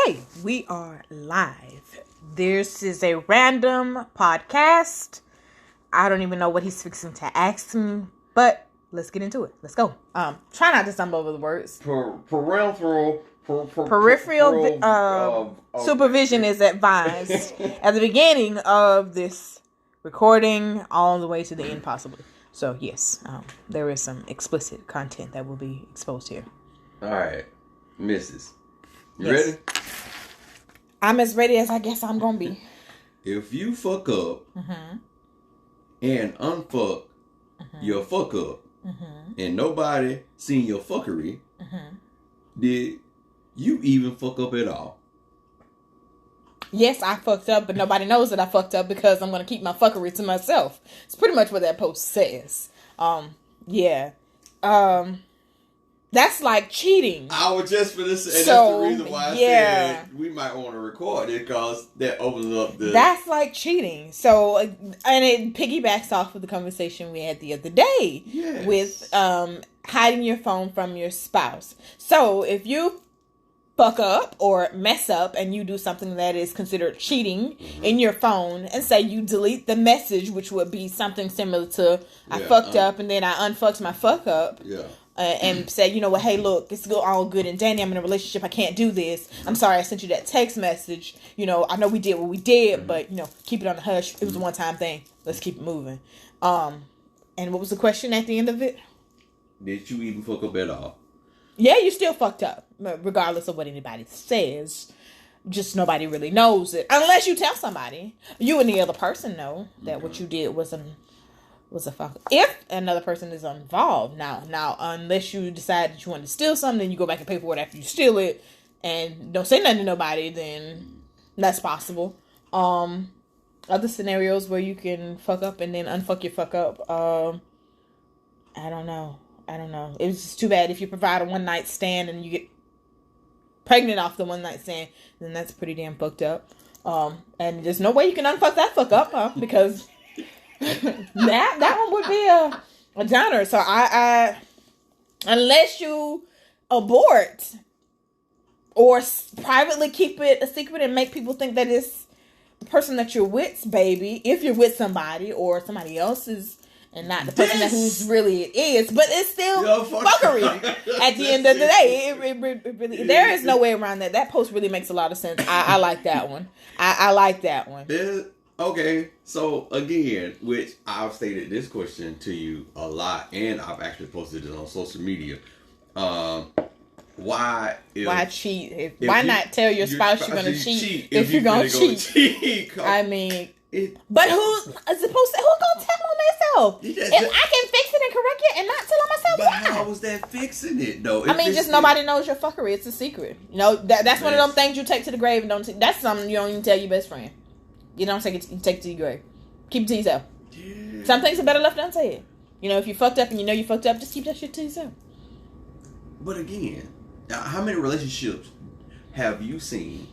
Okay, we are live. This is a random podcast. I don't even know what he's fixing to ask me, but let's get into it. Let's go. Try not to stumble over the words. Peripheral supervision is advised at the beginning of this recording, all the way to the end, possibly. So yes, there is some explicit content that will be exposed here. All right, Mrs. You ready? I'm as ready as I guess I'm gonna be. If you fuck up and unfuck your fuck up, and nobody seen your fuckery, did you even fuck up at all? Yes, I fucked up, but nobody knows that I fucked up because I'm gonna keep my fuckery to myself. It's pretty much what that post says. That's like cheating. I was just for this, and that's the reason why I said we might want to record it, because that opens up the. That's like cheating. So, and it piggybacks off of the conversation we had the other day with hiding your phone from your spouse. So, if you fuck up or mess up and you do something that is considered cheating in your phone, and say you delete the message, which would be something similar to I fucked up and then I unfucked my fuck up. And say, you know what, hey, look, it's all good and dandy. I'm in a relationship. I can't do this. I'm sorry I sent you that text message. You know, I know we did what we did, but, you know, keep it on the hush. It was a one-time thing. Let's keep it moving. And what was the question at the end of it? Did you even fuck up at all? Yeah, you still fucked up, regardless of what anybody says. Just nobody really knows it. Unless you tell somebody. You and the other person know that what you did was a fuck. If another person is involved, now unless you decide that you want to steal something, then you go back and pay for it after you steal it, and don't say nothing to nobody, then that's possible. Other scenarios where you can fuck up and then unfuck your fuck up. I don't know. It was just too bad if you provide a one night stand and you get pregnant off the one night stand, then that's pretty damn fucked up. And there's no way you can unfuck that fuck up, because. that one would be a genre. So I unless you abort or privately keep it a secret and make people think that it's the person that you're with's baby, if you're with somebody or somebody else's and not the person that who's really it is, but it's still fuckery at the end of the day. It really, there is no way around that. That post really makes a lot of sense. I like that one. I like that one. Okay, so again, which I've stated this question to you a lot, and I've actually posted it on social media. Why cheat? Why not tell your spouse you're gonna cheat if you're gonna cheat? I mean, but who's supposed to? Who's gonna tell on themselves? If I can fix it and correct it and not tell on myself, but how was that fixing it though? I mean, just nobody knows your fuckery. It's a secret. You know that's one of them things you take to the grave and don't. That's something you don't even tell your best friend. You don't take it. You take it to your grave. Keep it to yourself. Yeah. Some things are better left unsaid. You know, if you fucked up and you know you fucked up, just keep that shit to yourself. But again, how many relationships have you seen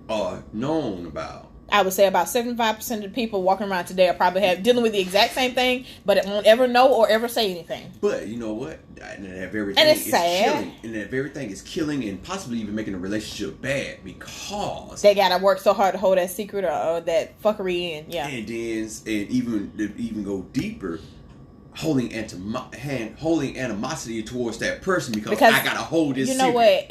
or known about? I would say about 75% of the people walking around today are probably dealing with the exact same thing, but it won't ever know or ever say anything. But you know what? And it's sad. Killing. And that very thing is killing and possibly even making a relationship bad, because they gotta work so hard to hold that secret or that fuckery in. Yeah. And then even go deeper, holding animosity towards that person because I gotta hold this. You know secret. What?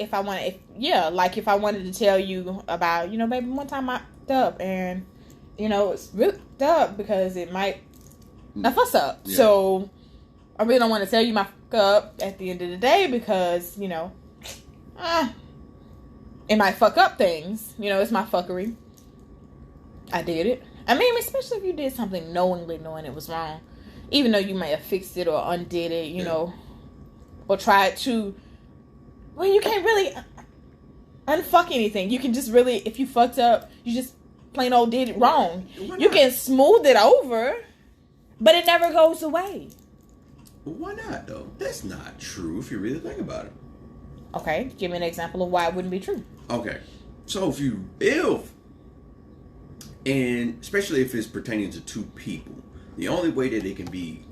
If I wanted to tell you about, baby, one time I up and it's really up because it might fuss up. Yeah. So I really don't want to tell you my fuck up at the end of the day because it might fuck up things. It's my fuckery. I did it. I mean, especially if you did something knowing it was wrong, even though you may have fixed it or undid it, or tried to. Well, you can't really unfuck anything. You can just really, if you fucked up, you just plain old did it wrong. You can smooth it over, but it never goes away. Why not, though? That's not true if you really think about it. Okay, give me an example of why it wouldn't be true. Okay, so and especially if it's pertaining to two people, the only way that it can be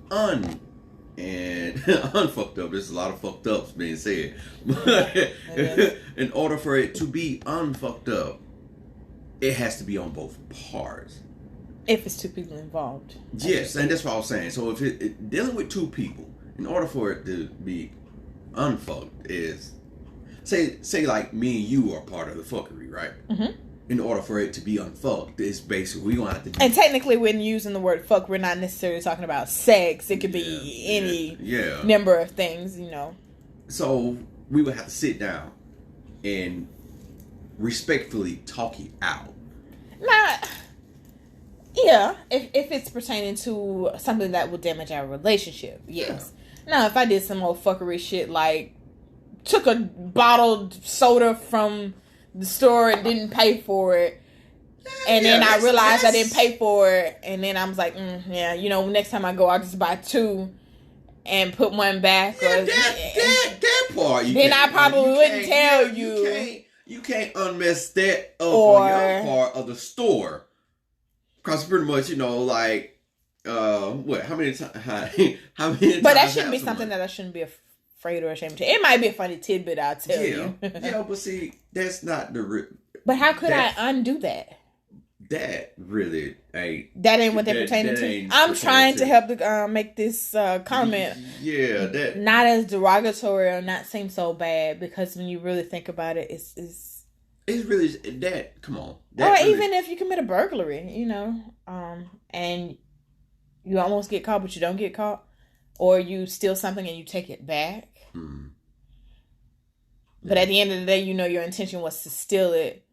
and unfucked up. There's a lot of fucked ups being said. But in order for it to be unfucked up, it has to be on both parts. If it's two people involved. Yes, and that's what I was saying. So if it dealing with two people, in order for it to be unfucked, is say like me and you are part of the fuckery, right? Mm-hmm. In order for it to be unfucked, it's basically we gonna have to. And technically, when using the word "fuck," we're not necessarily talking about sex. It could be any number of things, you know. So we would have to sit down and respectfully talk it out. Now, yeah, if it's pertaining to something that will damage our relationship, yes. Yeah. Now, if I did some old fuckery shit like took a bottled soda from the store and didn't pay for it, and then I realized I didn't pay for it, and then I was like, you know, next time I go, I'll just buy two and put one back. Yeah, that part. Then I probably wouldn't tell you. You can't unmess that up on your part of the store, because pretty much, you know, like what? How many times? How many? But that shouldn't be something that I shouldn't be afraid or ashamed to. It might be a funny tidbit, I'll tell you. Yeah, but see, that's not the. But how could I undo that? That really ain't. That ain't what they're pertaining to. I'm trying to help to make this comment. Yeah, that not as derogatory or not seem so bad, because when you really think about it, it's really that. Come on. Or really, even if you commit a burglary, you know, and you almost get caught, but you don't get caught, or you steal something and you take it back. Mm. But at the end of the day, you know your intention was to steal it.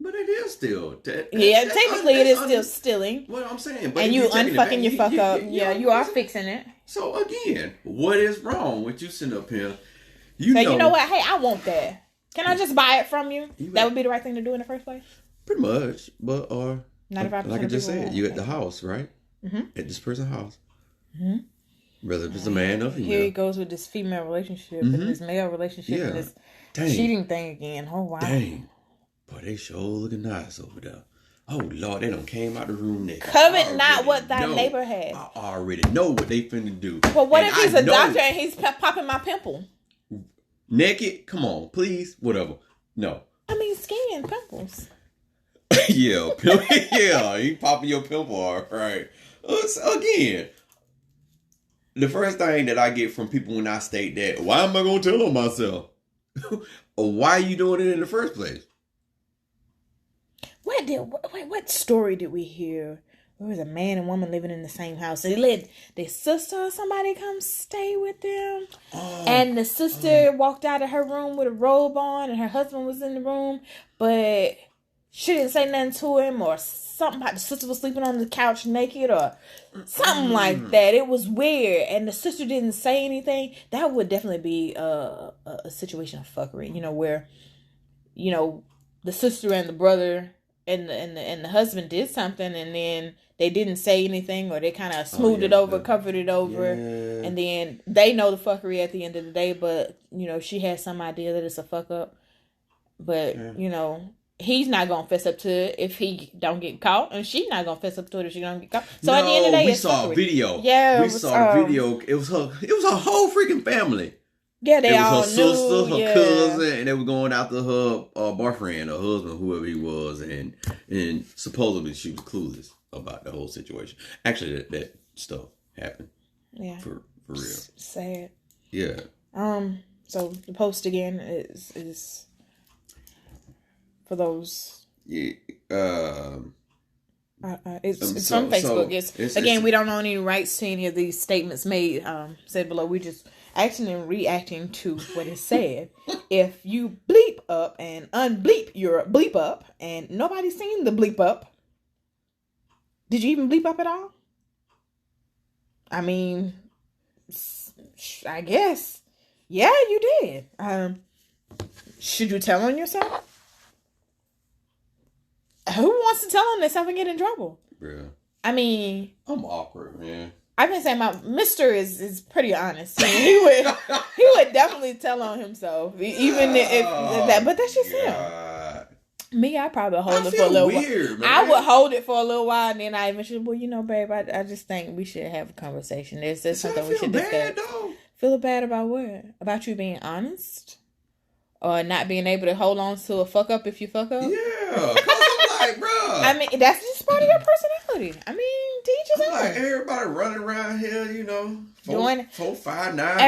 But it is still. Technically it is still stealing. What I'm saying. But and you unfucking your fuck up. Yeah, you are fixing it. So again, what is wrong with you sitting up here? You know what? Hey, I want that. Can I just buy it from you? That would be the right thing to do in the first place? Pretty much. But, like I just said, you at the house, right? Mm-hmm. At this person's house. Mm-hmm. Whether it's a man or female. Here he goes with this female relationship and this male relationship and this cheating thing again. Oh, wow. Dang. Boy, they sure looking nice over there. Oh, Lord, they done came out the room naked. Covet not what thy neighbor had. I already know what they finna do. But what if he's a doctor and he's popping my pimple? Naked? Come on, please. Whatever. No. I mean, skin, pimples. Yeah, you popping your pimple, all right. Again, the first thing that I get from people when I state that, why am I going to tell on myself? Or why are you doing it in the first place? What story did we hear? There was a man and woman living in the same house. They let their sister or somebody come stay with them. And the sister walked out of her room with a robe on, and her husband was in the room, but she didn't say nothing to him, or something about the sister was sleeping on the couch naked, or something like that. It was weird, and the sister didn't say anything. That would definitely be a situation of fuckery, you know, where, you know, the sister and the brother and the husband did something, and then they didn't say anything, or they kind of smoothed it over, covered it over, and then they know the fuckery at the end of the day, but, you know, she has some idea that it's a fuck up, but, you know, he's not going to fess up to it if he don't get caught, and she's not going to fess up to it if she don't get caught. So at the end of the day, we saw a video. Yeah, we saw a video. It was her whole freaking family. Yeah, they all knew. It was her sister, her cousin, and they were going after her boyfriend, her husband, whoever he was, and supposedly she was clueless about the whole situation. Actually, that stuff happened. Yeah, for real. Sad. Yeah. So the post again is for those. Yeah. It's from Facebook. It's again, we don't own any rights to any of these statements made said below. We just acting and reacting to what is said. If you bleep up and unbleep your bleep up, and nobody's seen the bleep up, did you even bleep up at all? I mean, I guess. Yeah, you did. Should you tell on yourself? Who wants to tell on themselves and get in trouble? Yeah. I mean, I'm awkward, man. I've been saying my Mr. is pretty honest. He would definitely tell on himself, even if that. But that's just him. Me, I probably hold I it for a little weird, while. man. I would hold it for a little while, and then I eventually, well, babe, I just think we should have a conversation. There's something we should discuss. Though? Feel bad about what? About you being honest? Or not being able to hold on to a fuck up if you fuck up? Yeah. Cause I'm like, bro. I mean, that's just part of your personality. I mean, teach his own. Like everybody running around here, Doing 4, 5, 9.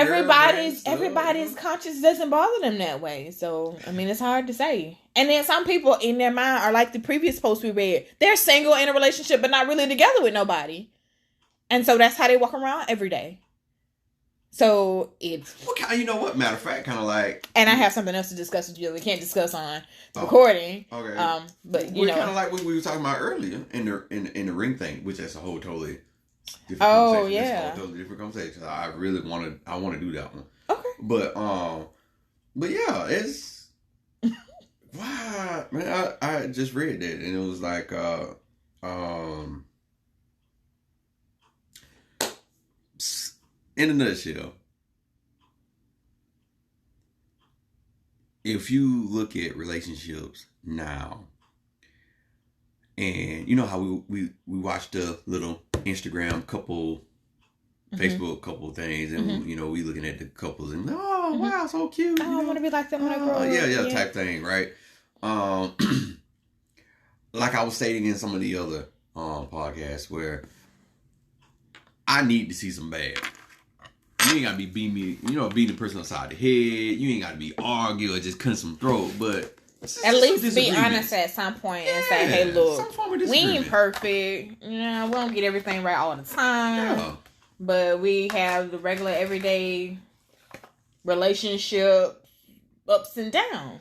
Everybody's conscience doesn't bother them that way. So I mean, it's hard to say. And then some people in their mind are like the previous post we read. They're single in a relationship, but not really together with nobody. And so that's how they walk around every day. So it's... Well, you know what? Matter of fact, kind of like... And I have something else to discuss with you. We can't discuss on recording. Okay. But we're kind of like what we were talking about earlier in the ring thing, which is a whole totally different conversation. That's yeah. a whole totally different conversation. I really want to do that one. Okay. But yeah, it's... Wow, man, I just read that and it was like, in a nutshell, if you look at relationships now, and you know how we watch the little Instagram couple, Facebook couple things, and we looking at the couples and wow, so cute. I want to be like them when I grow up. Yeah, type thing, right? Like I was stating in some of the other podcasts, where I need to see some bad. You ain't gotta be beating me, beating the person upside the head. You ain't gotta be arguing or just cutting some throat, but at least be honest at some point and say, "Hey, look, we ain't perfect. We don't get everything right all the time, but we have the regular everyday relationship ups and downs."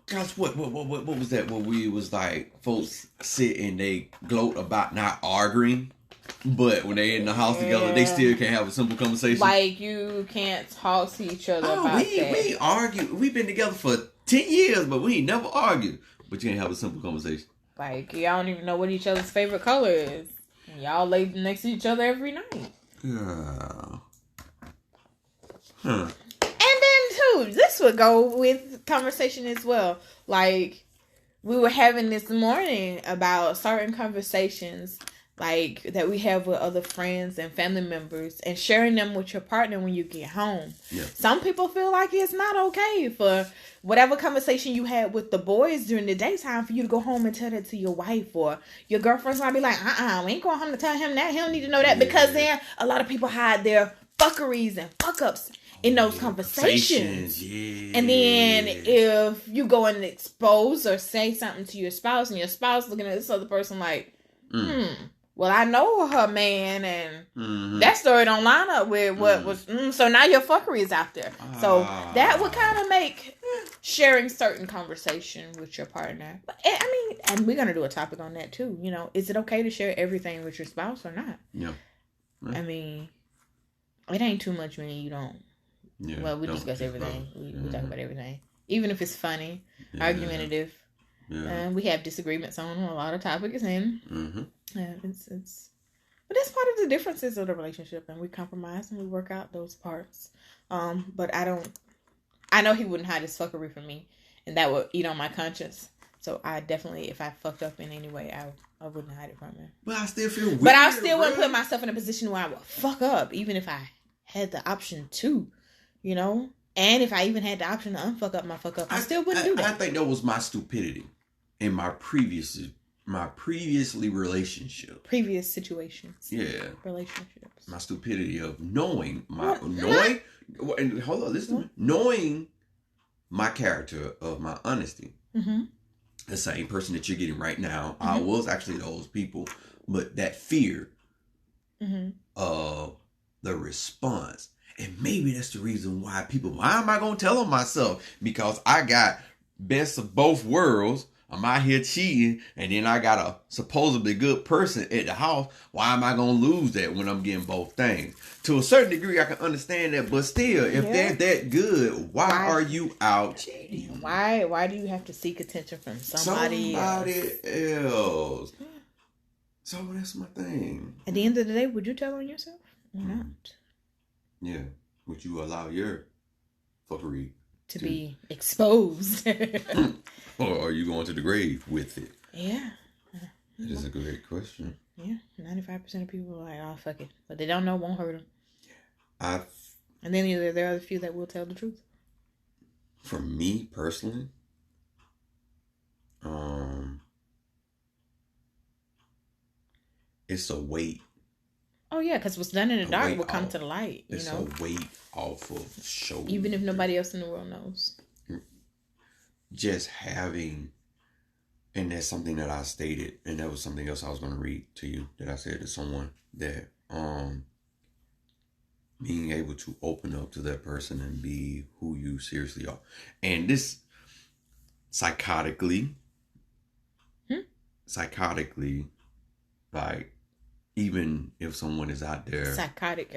That's what was that? What we was like, folks sit and they gloat about not arguing. But when they in the house together, they still can't have a simple conversation. Like, you can't talk to each other about that. We ain't argue. We've been together for 10 years, but we ain't never argued. But you can't have a simple conversation. Like, y'all don't even know what each other's favorite color is. Y'all lay next to each other every night. Yeah. And then, too, this would go with conversation as well. Like, we were having this morning about certain conversations like that we have with other friends and family members and sharing them with your partner when you get home. Yeah. Some people feel like it's not okay for whatever conversation you had with the boys during the daytime for you to go home and tell that to your wife, or your girlfriend's might be like, we ain't going home to tell him that. He don't need to know that, because then a lot of people hide their fuckeries and fuck ups in those conversations. Yeah. And then if you go and expose or say something to your spouse and your spouse looking at this other person like, well, I know her man, and that story don't line up with what was. So now your fuckery is out there. So that would kind of make sharing certain conversation with your partner. But, I mean, and we're gonna do a topic on that too. Is it okay to share everything with your spouse or not? Yeah. I mean, it ain't too much when you don't. Yeah. Well, we discuss everything. We talk about everything, even if it's funny, argumentative. Yeah. We have disagreements on a lot of topics, and it's but that's part of the differences of the relationship, and we compromise and we work out those parts. But I know he wouldn't hide his fuckery from me, and that would eat on my conscience. So I definitely, if I fucked up in any way, I wouldn't hide it from him. But I still feel weird. But I still wouldn't put myself in a position where I would fuck up, even if I had the option to, And if I even had the option to unfuck up my fuck up, I still wouldn't do that. I think that was my stupidity in my previously relationship. Previous situations. Yeah. Relationships. My stupidity of knowing and hold on, listen to me. Knowing my character of my honesty. The same person that you're getting right now. I was actually those people, but that fear of the response. And maybe that's the reason why why am I going to tell them myself? Because I got best of both worlds. I'm out here cheating, and then I got a supposedly good person at the house. Why am I going to lose that when I'm getting both things? To a certain degree, I can understand that, but still, if they're that good, why are you out cheating? Why do you have to seek attention from somebody else? So that's my thing. At the end of the day, would you tell on yourself or not? Yeah. Would you allow your fuckery to be exposed. Or are you going to the grave with it? Yeah. That is a great question. Yeah, 95% of people are like, oh, fuck it. But they don't know, won't hurt them. And then there are a few that will tell the truth. For me, personally, it's a weight. Oh, yeah, because what's done in the dark will come to the light. It's a weight off of shoulders. Even if nobody else in the world knows. Just having, and that's something that I stated, and that was something else I was going to read to you, that I said to someone, that being able to open up to that person and be who you seriously are. And this, psychotically, like, even if someone is out there. Psychotic,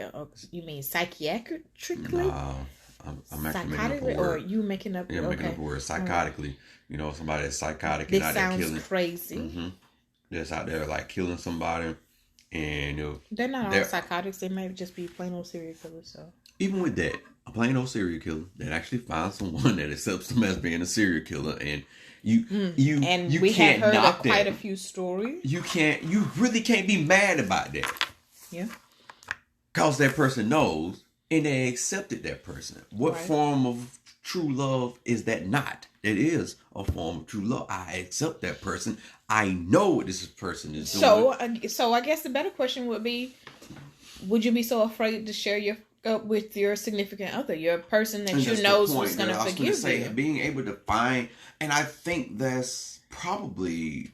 you mean psychiatrically? No, I'm actually making up a word. Or you making up? Yeah, I'm making up a word. Psychotically, you know, somebody that's psychotic and out there killing. This sounds crazy. That's out there like killing somebody, and they're not all psychotics. They might just be plain old serial killers. So even with that, a plain old serial killer that actually finds someone that accepts them as being a serial killer, and you we can't had heard knock quite that. A few stories. You really can't be mad about that. Yeah, cause that person knows. And they accepted that person. What form of true love is that not? It is a form of true love. I accept that person. I know what this person is doing. So I guess the better question would be, would you be so afraid to share your with your significant other, your person that you know is going to forgive you? Being able to find, and I think that's probably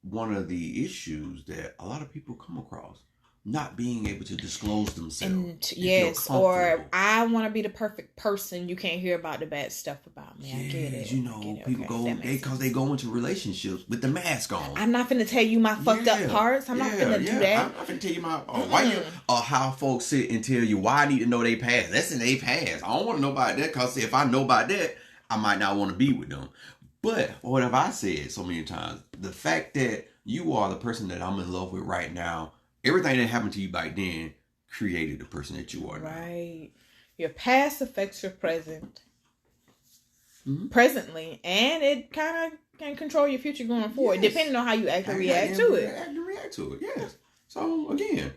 one of the issues that a lot of people come across. Not being able to disclose themselves. Yes, or I want to be the perfect person. You can't hear about the bad stuff about me. I get it. You know, people because they go into relationships with the mask on. I'm not finna tell you my fucked up parts. I'm not finna do that. I'm not finna tell you my how folks sit and tell you why I need to know they past. That's in their past. I don't want to know about that because if I know about that, I might not want to be with them. But what have I said so many times? The fact that you are the person that I'm in love with right now. Everything that happened to you back then created the person that you are now. Right. Your past affects your present. Presently. And it kind of can control your future going forward, depending on how you act and react to it. Yes. So, again,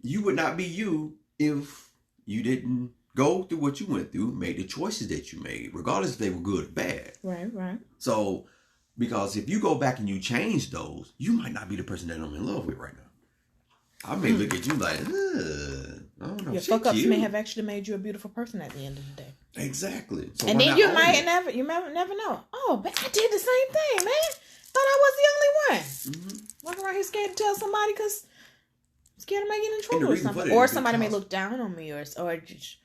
you would not be you if you didn't go through what you went through, made the choices that you made, regardless if they were good or bad. Right. So, because if you go back and you change those, you might not be the person that I'm in love with right now. I may look at you like, I don't know. Your fuck ups may have actually made you a beautiful person at the end of the day. Exactly. So and then you might never know. Oh, but I did the same thing, man. Thought I was the only one. Walking around here scared to tell somebody because I'm scared I might get in trouble or something. Or somebody may look down on me or just.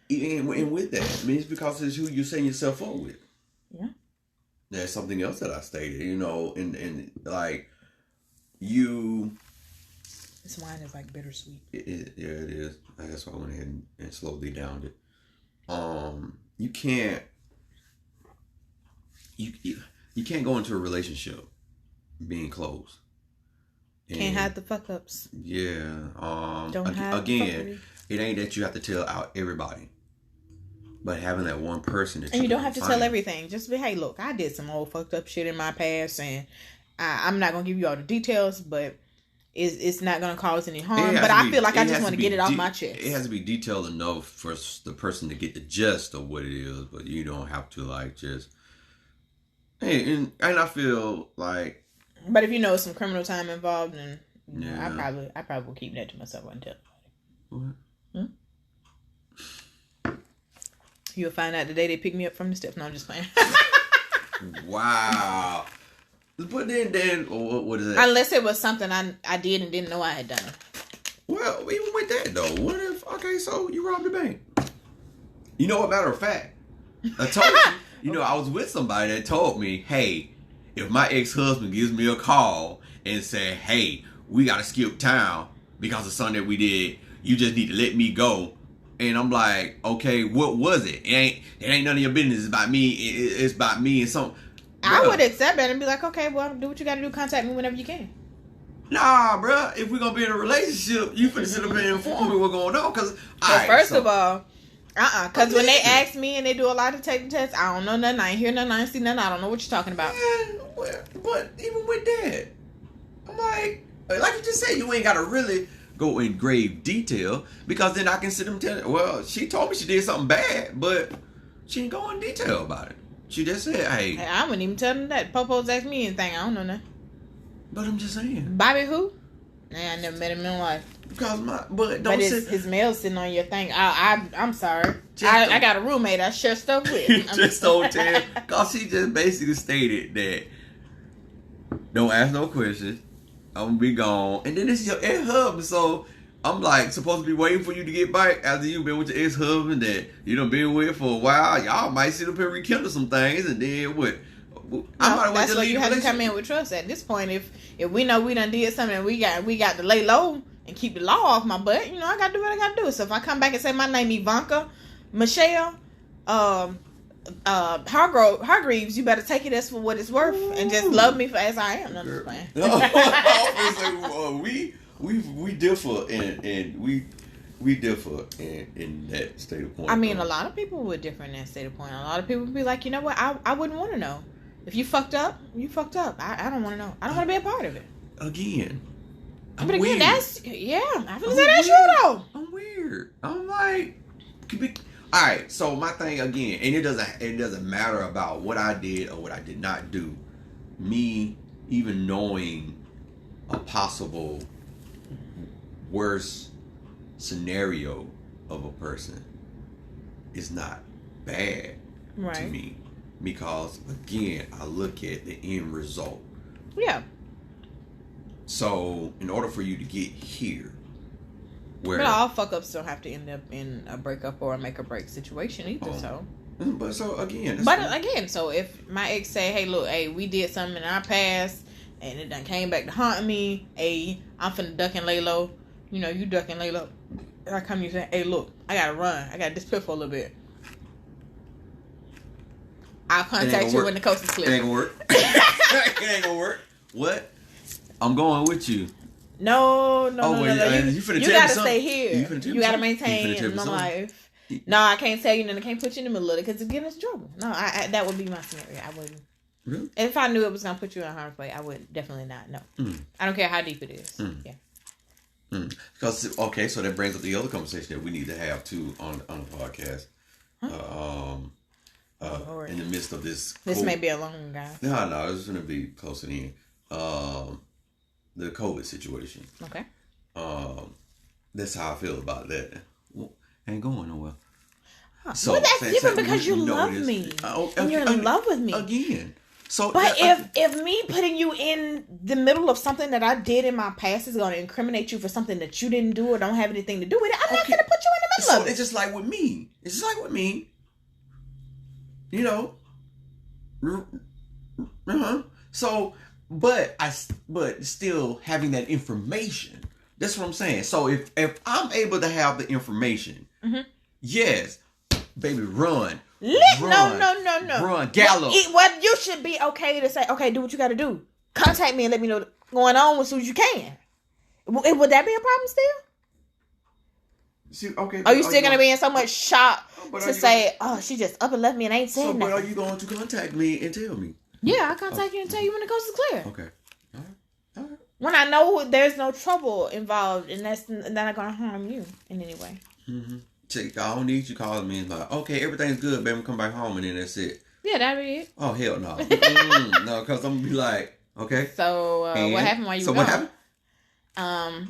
And with that, I mean, it's because it's who you're setting yourself up with. Yeah. There's something else that I stated, you know, and like you. This wine is like bittersweet. It is. That's why I went ahead and slowly downed it. You can't go into a relationship being closed. Can't hide the fuck ups. Yeah. Don't hide again, it ain't that you have to tell out everybody. But having that one person that you don't have to tell everything. Just be, hey, look, I did some old fucked up shit in my past, and I'm not gonna give you all the details, but it's not gonna cause any harm. But I feel like I just want to get it off my chest. It has to be detailed enough for the person to get the gist of what it is, but you don't have to like just. Hey, and I feel like. But if you know some criminal time involved, then I probably will keep that to myself until. What? You'll find out the day they pick me up from the steps. No, I'm just playing. Wow. But then what is that? Unless it was something I did and didn't know I had done. Well, even with that though, what if? Okay, so you robbed the bank. You know what? Matter of fact, I told you. I was with somebody that told me, hey, if my ex-husband gives me a call and say, hey, we gotta skip town because of something that we did, you just need to let me go. And I'm like, okay, what was it? It ain't none of your business. It's about me. It's about me and something. I would accept that and be like, okay, well, do what you got to do. Contact me whenever you can. Nah, bro. If we're going to be in a relationship, you finna sit up and inform me what's going on. Because, first of all, Because when they ask me and they do a lot of taking tests, I don't know nothing. I ain't hear nothing. I ain't see nothing. I don't know what you're talking about. Man, but even with that, I'm like you just said, you ain't got to really go in grave detail, because then I can sit them tell, well, she told me she did something bad, but she didn't go in detail about it. She just said, hey. I wouldn't even tell them that. Popo's asked me anything. I don't know nothing. But I'm just saying. Bobby who? Nah, I never met him in life. Because but his mail's sitting on your thing. I'm sorry. I got a roommate I share stuff with. Just don't tell. Because she just basically stated that don't ask no questions. I'm gonna be gone. And then it's your ex-husband, so I'm like supposed to be waiting for you to get back after you've been with your ex-husband that you done been with for a while. Y'all might sit up and rekindle some things, and then what? That's why you have to come in with trust. At this point, if we know we done did something and we got to lay low and keep the law off my butt, I got to do what I got to do. So if I come back and say my name Ivanka Michelle Hargreaves, you better take it as for what it's worth and just love me for as I am. I'm just playing. We differ and we differ in that state of point. I mean, a lot of people would differ in that state of point. A lot of people would be like, you know what, I wouldn't want to know. If you fucked up, you fucked up. I don't want to know. I don't want to be a part of it. Again. But again, weird. I feel say that's you though. I'm weird. I'm like, all right. So my thing again, and it doesn't matter about what I did or what I did not do. Me even knowing a possible worse scenario of a person is not bad to me, because again, I look at the end result. Yeah. So in order for you to get here, where but all fuck ups don't have to end up in a breakup or a make or break situation either. But so again, so if my ex say, hey, look, we did something in our past and it done came back to haunt me. I'm finna duck and lay low. You duck and lay low. And I come to you and say, hey, look, I gotta run. I gotta disappear for a little bit. I'll contact you when the coast is clear. It ain't gonna work. It ain't gonna work. What? I'm going with you. No. You gotta stay here. You gotta maintain my life. No, I can't tell you, and I can't put you in the middle of it because it's getting us in trouble. No, that would be my scenario. I wouldn't. Really? If I knew it was gonna put you in harm's way, I would definitely not. No. I don't care how deep it is. Yeah. Because so that brings up the other conversation that we need to have too on the podcast. In the midst of this may be a long one, guys. No, it's gonna be close to the end. The COVID situation. Okay. That's how I feel about that. Ain't going nowhere. So that's different because you love me. And you're in love with me. Again. So, but if me putting you in the middle of something that I did in my past is going to incriminate you for something that you didn't do or don't have anything to do with it, I'm not going to put you in the middle of it. It's just like with me. So, but still having that information. That's what I'm saying. So if I'm able to have the information, yes, baby, run. No. Run, gallop. Well, you should be okay to say, okay, do what you got to do. Contact me and let me know what's going on as soon as you can. Would that be a problem still? See, okay. Are you still going to be in so much shock to say, she just up and left me and ain't saying nothing? But are you going to contact me and tell me? Yeah, I'll contact you and tell you when the coast is clear. Okay. All right. When I know there's no trouble involved and that's not going to harm you in any way. Mm-hmm. I don't need you calling me and like, okay, everything's good, baby, come back home and then that's it. Yeah, that'd be it. Oh, hell no. No, because I'm going to be like, okay. So, what happened while you were gone? So, what happened?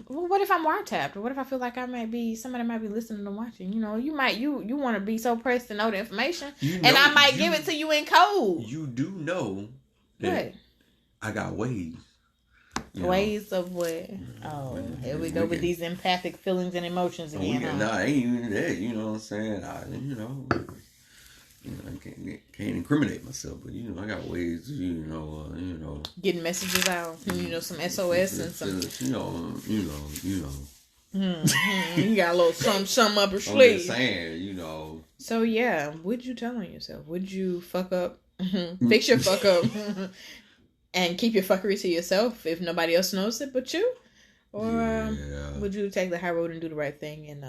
Well, what if I'm wiretapped? Or what if I feel like somebody might be listening and watching? You want to be so pressed to know the information. And I might give it to you in code. You do know that I got ways. Ways of what? Oh, here we go with these empathic feelings and emotions again. I ain't even that. You know what I'm saying? I can't incriminate myself, but I got ways. Getting messages out. Some SOS and some. You got a little something up your sleeve. I'm just saying, So yeah, what'd you tell on yourself? Would you fuck up? Fix your fuck up. And keep your fuckery to yourself if nobody else knows it but you? Or would you take the high road and do the right thing and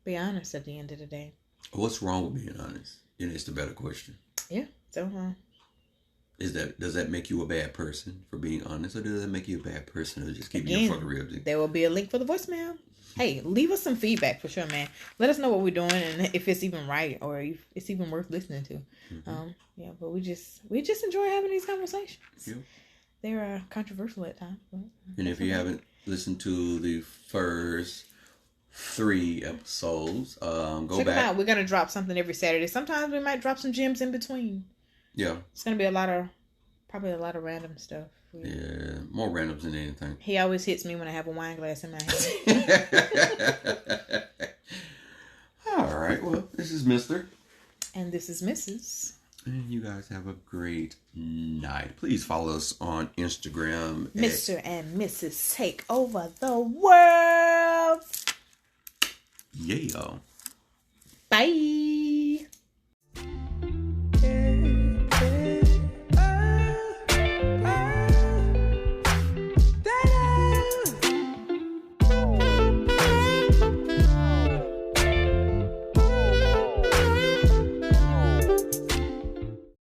be honest at the end of the day? What's wrong with being honest? And it's the better question. Yeah. So, Does that make you a bad person for being honest, or does that make you a bad person for just keeping your fuckery up? There will be a link for the voicemail. Hey, leave us some feedback for sure, man. Let us know what we're doing and if it's even right or if it's even worth listening to. Yeah, but we just enjoy having these conversations. Yeah. They're controversial at times. And if you haven't listened to the first 3 episodes, go check back. them out. We're gonna drop something every Saturday. Sometimes we might drop some gems in between. Yeah, it's gonna be probably a lot of random stuff. Yeah, more randoms than anything. He always hits me when I have a wine glass in my hand. All right. Well, this is Mr. And this is Mrs. And you guys have a great night. Please follow us on Instagram. Mr. and Mrs. Take Over the World. Yeah. Bye.